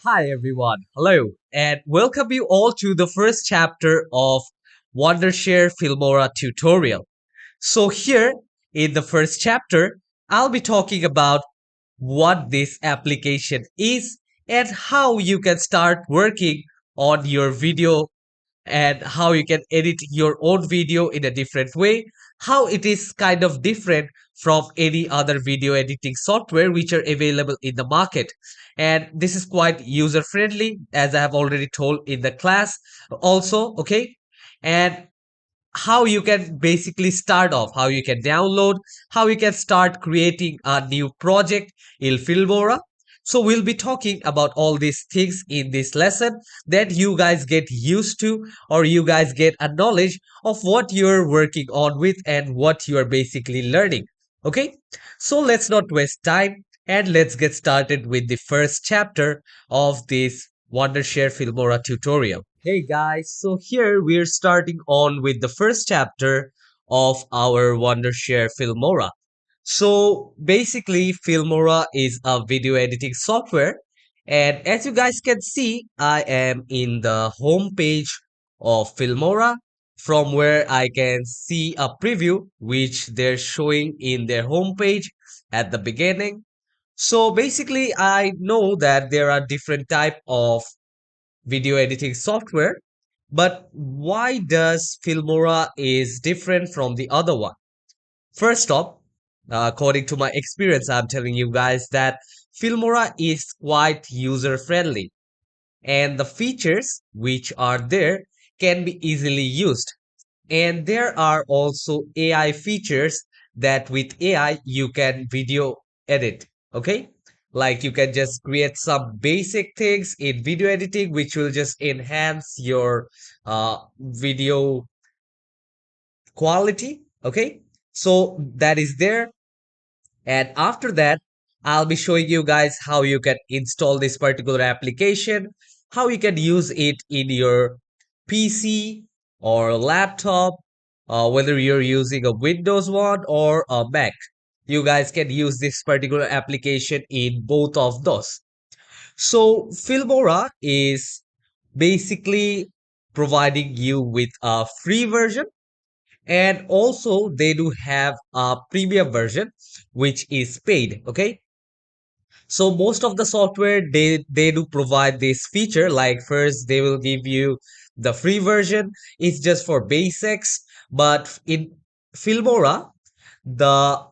Hi everyone, hello, and welcome you all to the first chapter of Wondershare Filmora tutorial. So here in the first chapter, I'll be talking about what this application is and how you can start working on your video and how you can edit your own video in a different way, how it is kind of different from any other video editing software which are available in the market. And this is quite user friendly, as I have already told in the class also, okay? And how you can basically start off, how you can download, how you can start creating a new project in Filmora. So we'll be talking about all these things in this lesson that you guys get used to or you guys get a knowledge of what you're working on with and what you're basically learning. Okay, so let's not waste time and let's get started with the first chapter of this Wondershare Filmora tutorial. Hey guys, so here we're starting on with the first chapter of our Wondershare Filmora. So basically, Filmora is a video editing software, and as you guys can see, I am in the home page of Filmora, from where I can see a preview which they're showing in their homepage at the beginning. So basically, I know that there are different type of video editing software, but why does Filmora is different from the other one? First off, according to my experience, I'm telling you guys that Filmora is quite user friendly and the features which are there can be easily used. And there are also AI features that with AI you can video edit. Okay. Like you can just create some basic things in video editing, which will just enhance your video quality. Okay. So that is there. And after that, I'll be showing you guys how you can install this particular application, how you can use it in your PC or laptop, whether you're using a Windows one or a Mac. You guys can use this particular application in both of those. So Filmora is basically providing you with a free version, and also they do have a premium version which is paid. Okay, so most of the software they do provide this feature, like first they will give you the free version, it's just for basics, but in Filmora the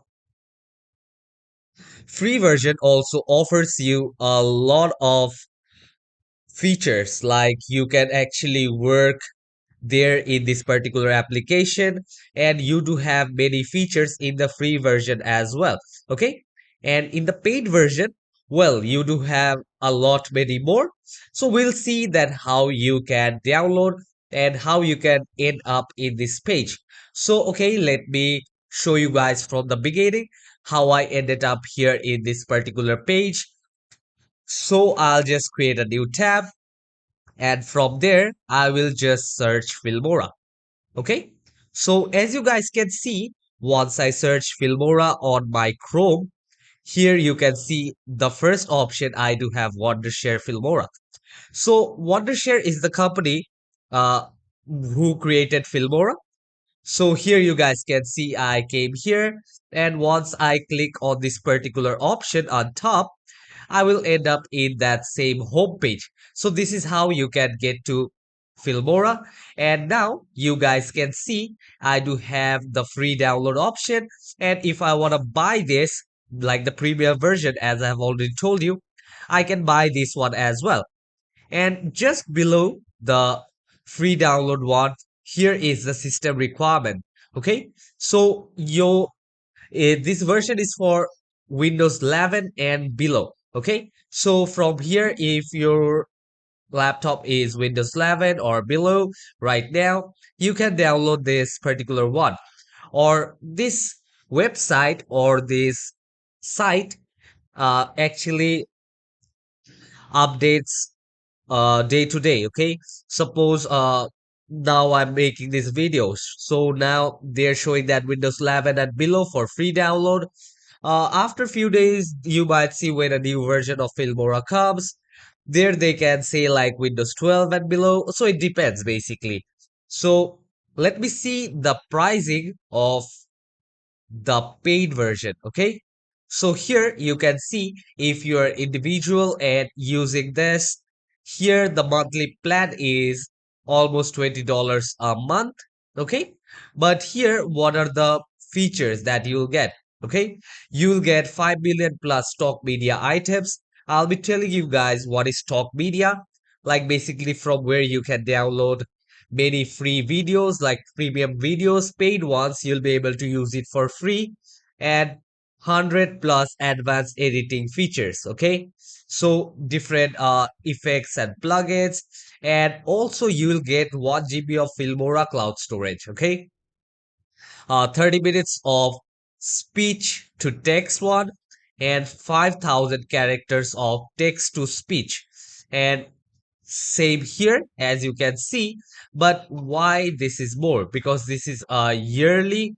free version also offers you a lot of features, like you can actually work there in this particular application, and you do have many features in the free version as well. Okay, and in the paid version, well, you do have a lot many more. So we'll see that how you can download and how you can end up in this page. So okay, let me show you guys from the beginning how I ended up here in this particular page. So I'll just create a new tab, and from there I will just search Filmora. Okay, so as you guys can see, once I search Filmora on my Chrome, here you can see the first option I do have Wondershare Filmora. So Wondershare is the company uh, who created Filmora. So here you guys can see I came here, and once I click on this particular option on top, I will end up in that same home page. So this is how you can get to Filmora. And now you guys can see I do have the free download option. And if I want to buy this, like the premium version, as I have already told you, I can buy this one as well. And just below the free download one, here is the system requirement. Okay, so this version is for Windows 11 and below. Okay, so from here, if your laptop is Windows 11 or below right now, you can download this particular one. Or this website or this site actually updates day to day. Okay, suppose now I'm making these videos, so now they're showing that Windows 11 and below for free download. After a few days, you might see when a new version of Filmora comes. There they can say like Windows 12 and below. So it depends basically. So let me see the pricing of the paid version. Okay, so here you can see if you are individual and using this, here the monthly plan is almost $20 a month. Okay, but here what are the features that you'll get? Okay, you'll get 5 million plus stock media items. I'll be telling you guys what is stock media, like basically from where you can download many free videos like premium videos. Paid ones you'll be able to use it for free, and 100 plus advanced editing features. Okay, so different effects and plugins, and also you'll get 1 GB of Filmora cloud storage. Okay, 30 minutes of speech to text one, and 5,000 characters of text to speech. And same here, as you can see. But why this is more? Because this is a yearly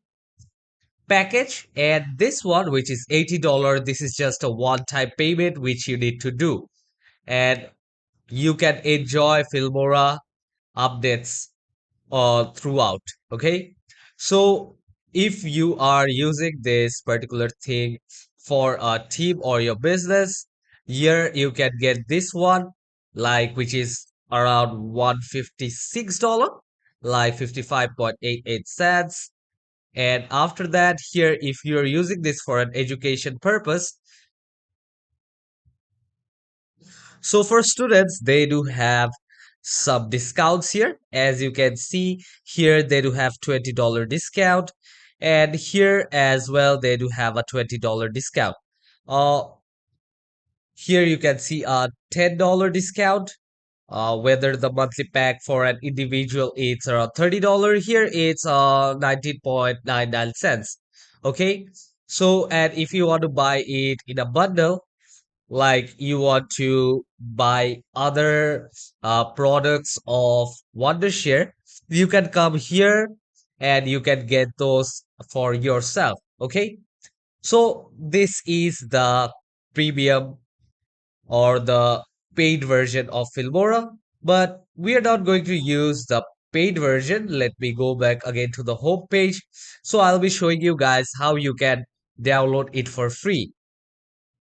package, and this one, which is $80, this is just a one-time payment which you need to do. And you can enjoy Filmora updates throughout. Okay, so if you are using this particular thing for a team or your business, here you can get this one, like which is around $156, like 55.88 cents. And after that, here if you're using this for an education purpose, so for students, they do have some discounts here. As you can see here, they do have $20 discount. And here as well, they do have a $20 discount. Uh, Here you can see a $10 discount. Whether the monthly pack for an individual it's around $30. Here it's 19.99 cents. Okay. So, and if you want to buy it in a bundle, like you want to buy other products of Wondershare, you can come here and you can get those for yourself. Okay, so this is the premium or the paid version of Filmora, but we are not going to use the paid version. Let me go back again to the home page. So I'll be showing you guys how you can download it for free.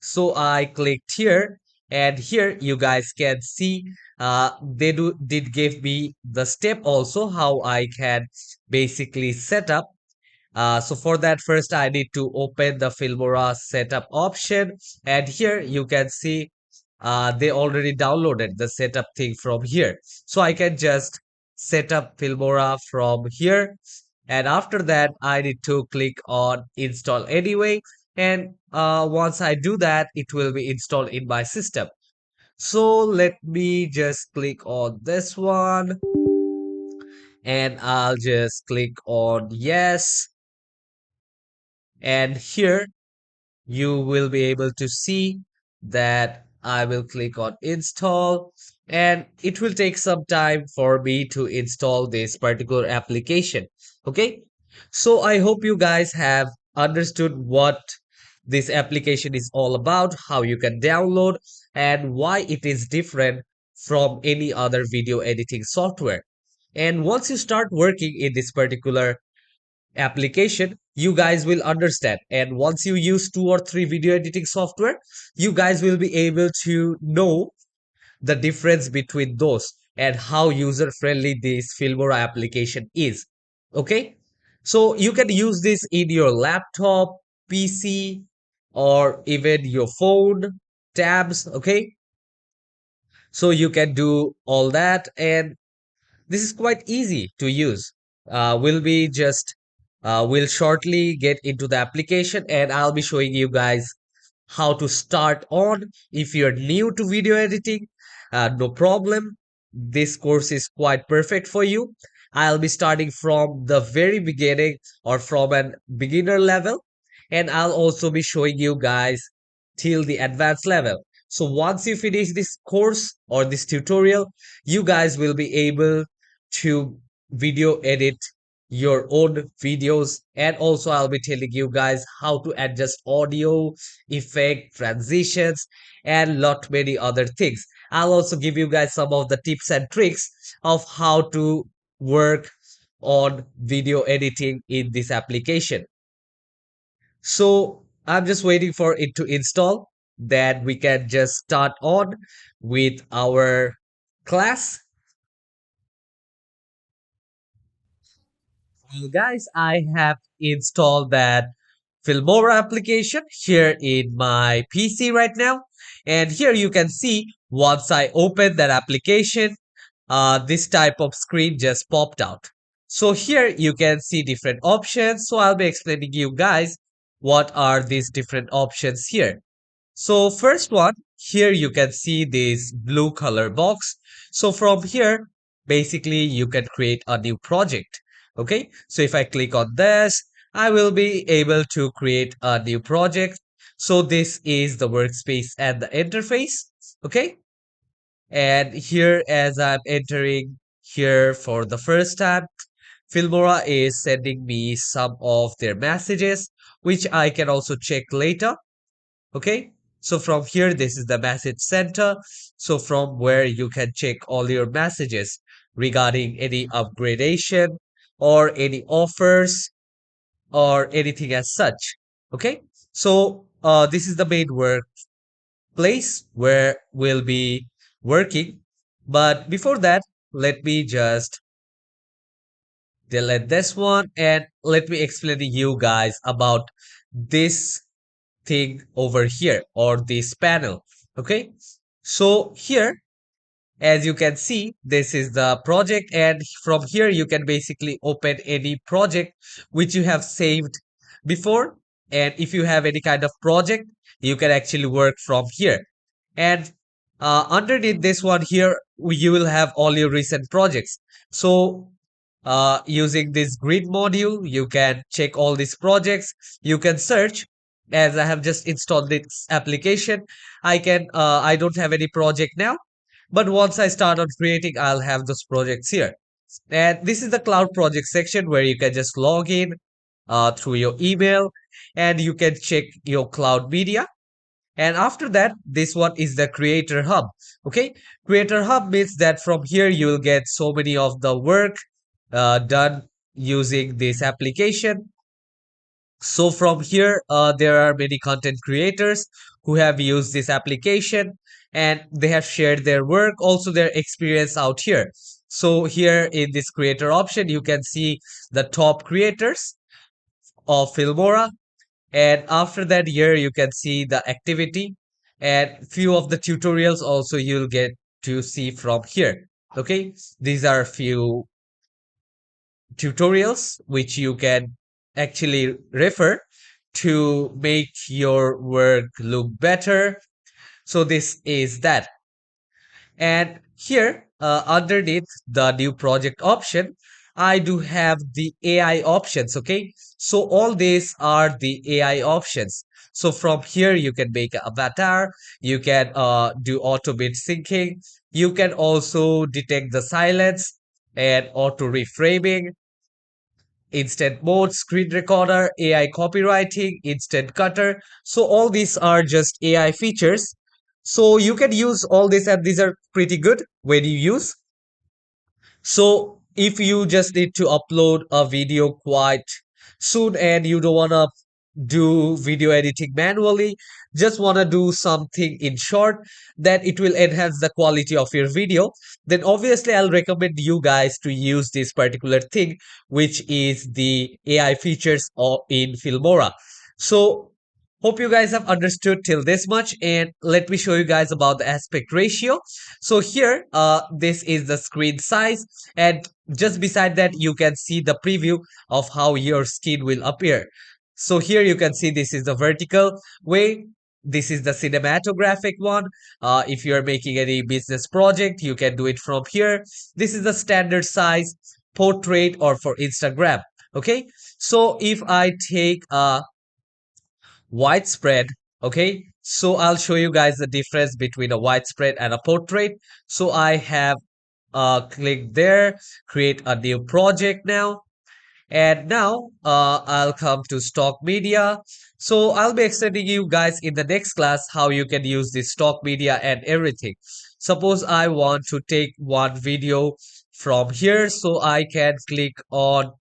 So I clicked here, and here you guys can see they did give me the step also how I can basically set up. So for that, first I need to open the Filmora setup option, and here you can see they already downloaded the setup thing from here. So I can just set up Filmora from here, and after that I need to click on install anyway, and once I do that, it will be installed in my system. So let me just click on this one, and I'll just click on yes, and here you will be able to see that I will click on install, and it will take some time for me to install this particular application. Okay, so I hope you guys have understood what this application is all about, how you can download, and why it is different from any other video editing software. And once you start working in this particular application, you guys will understand, and once you use 2 or 3 video editing software, you guys will be able to know the difference between those and how user friendly this Filmora application is. Okay, so you can use this in your laptop, PC, or even your phone, tabs. Okay, so you can do all that, and this is quite easy to use. We'll shortly get into the application, and I'll be showing you guys how to start on. If you're new to video editing, no problem. This course is quite perfect for you. I'll be starting from the very beginning or from an beginner level, and I'll also be showing you guys till the advanced level. So once you finish this course or this tutorial, you guys will be able to video edit your own videos, and also I'll be telling you guys how to adjust audio, effect, transitions, and lot many other things. I'll also give you guys some of the tips and tricks of how to work on video editing in this application. So I'm just waiting for it to install, that we can just start on with our class. Well, guys, I have installed that Filmora application here in my PC right now. And here you can see once I open that application, this type of screen just popped out. So here you can see different options. So I'll be explaining you guys what are these different options here. So first one, here you can see this blue color box. So from here, basically you can create a new project. Okay, so if I click on this, I will be able to create a new project. So this is the workspace and the interface. Okay, and here as I'm entering here for the first time, Filmora is sending me some of their messages, which I can also check later. Okay, so from here, this is the message center. So from where you can check all your messages regarding any upgradation or any offers or anything as such. Okay, so this is the main workplace where we'll be working. But before that, let me just delete this one and let me explain to you guys about this thing over here or this panel. Okay, so here as you can see, this is the project, and from here you can basically open any project which you have saved before. And if you have any kind of project, you can actually work from here. And underneath this one here, you will have all your recent projects. So using this grid module, you can check all these projects. You can search. As I have just installed this application, I don't have any project now, but once I start on creating, I'll have those projects here. And this is the cloud project section where you can just log in through your email and you can check your cloud media. And after that, this one is the Creator Hub. Okay, Creator Hub means that from here you will get so many of the work done using this application. So from here, there are many content creators who have used this application and they have shared their work, also their experience out here. So here in this creator option, you can see the top creators of Filmora. And after that, here you can see the activity and few of the tutorials also you'll get to see from here. Okay, these are few tutorials which you can actually refer to make your work look better. So this is that. And here underneath the new project option, I do have the AI options. Okay, so all these are the AI options. So from here you can make an avatar, you can do auto bit syncing, you can also detect the silence and auto reframing, instant mode, screen recorder, AI copywriting, instant cutter. So all these are just AI features. So you can use all this and these are pretty good when you use. So if you just need to upload a video quite soon and you don't want to do video editing manually, just want to do something in short that it will enhance the quality of your video, then obviously I'll recommend you guys to use this particular thing, which is the AI features in Filmora. So hope you guys have understood till this much, and let me show you guys about the aspect ratio. So here this is the screen size, and just beside that you can see the preview of how your skin will appear. So here you can see this is the vertical way, this is the cinematographic one. If you're making any business project, you can do it from here. This is the standard size portrait or for Instagram. Okay, so if I take a widespread, okay, so I'll show you guys the difference between a widespread and a portrait. So I have clicked there, create a new project now, And now I'll come to stock media. So I'll be explaining you guys in the next class how you can use this stock media and everything. Suppose I want to take one video from here, so I can click on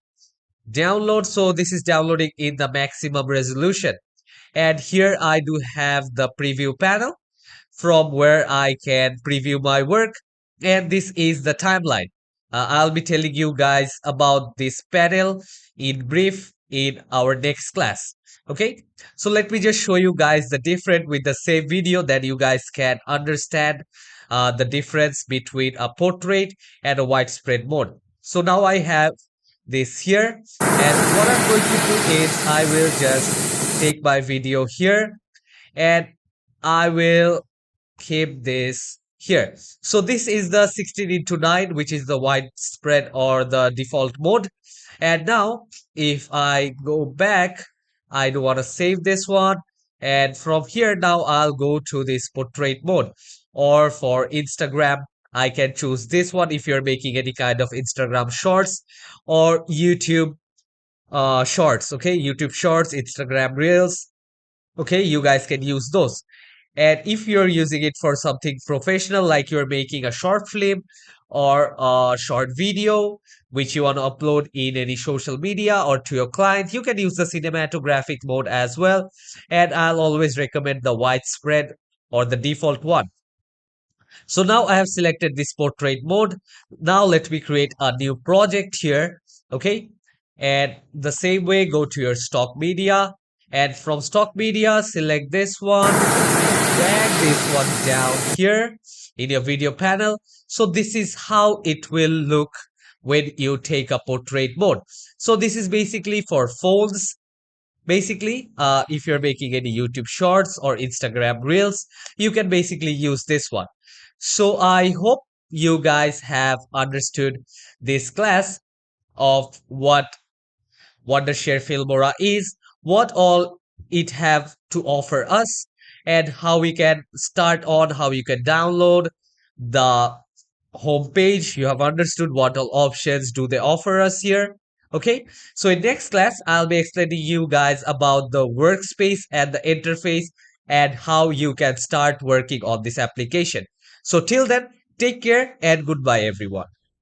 download. So this is downloading in the maximum resolution. And here I do have the preview panel from where I can preview my work. And this is the timeline. I'll be telling you guys about this panel in brief in our next class. Okay, so let me just show you guys the difference with the same video that you guys can understand the difference between a portrait and a widespread mode. So now I have this here, and what I'm going to do is I will just take my video here and I will keep this here. So this is the 16 into 9, which is the widespread or the default mode. And now if I go back, I do want to save this one. And from here now I'll go to this portrait mode. Or for Instagram, I can choose this one if you're making any kind of Instagram shorts or YouTube shorts. Okay, YouTube shorts, Instagram reels. Okay, you guys can use those. And if you're using it for something professional, like you're making a short film or a short video, which you want to upload in any social media or to your client, you can use the cinematographic mode as well. And I'll always recommend the widespread or the default one. So now I have selected this portrait mode. Now let me create a new project here. Okay. And the same way, go to your stock media. And from stock media, select this one, drag this one down here in your video panel. So this is how it will look when you take a portrait mode. So this is basically for phones. Basically, if you're making any YouTube shorts or Instagram reels, you can basically use this one. So I hope you guys have understood this class of what Wondershare Filmora is, what all it have to offer us, and how we can start on, how you can download the homepage. You have understood what all options do they offer us here. Okay, so in next class, I'll be explaining you guys about the workspace and the interface and how you can start working on this application. So till then, take care and goodbye everyone.